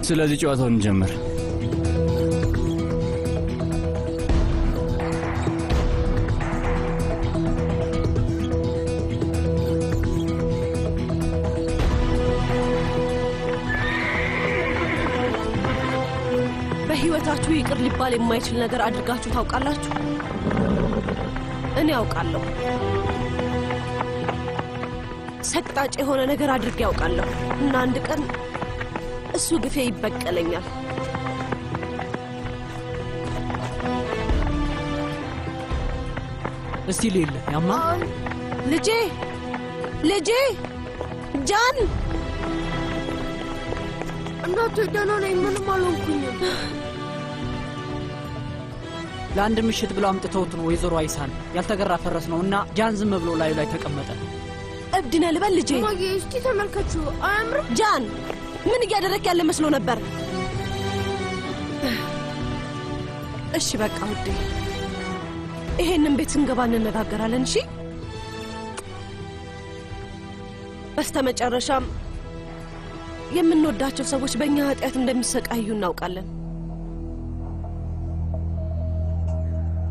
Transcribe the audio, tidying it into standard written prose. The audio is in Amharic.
ስለዚህ ጨዋታውን እንጀምር። በህይወታችሁ ይቅር ሊባል የማይችል ነገር አድርጋችሁ ታውቃላችሁ? እኔ አውቃለሁ። ሰቅጣጭ የሆነ ነገር አድርጌ ያውቃለሁ እና አንድ ቀን እሱ ግፌ ይበቀለኛል። እስቲ ሌለ ያማ ልጄ ጃን እናቱ ደህና ነኝ፣ ምንም አልሆንኩኝም። ለአንድ ምሽት ብለው አምጥተውት ነው ወይዘሮ አይሳን። ያልተገራ ፈረስ ነው እና ጃን ዝም ብሎ ላዩ ላይ ተቀመጠ። እብድ ነህ ልበል ልጄ? ማዬ እስቲ ተመልከቹ፣ አያምርም? ጃን ምን እያደረክ ያለ መስሎ ነበር? እሺ በቃ ውዴ፣ ይሄንን ቤት ስንገባ እንነጋገራለን። እሺ በስተመጨረሻም የምንወዳቸው ሰዎች በእኛ ኃጢአት እንደሚሰቃዩ እናውቃለን።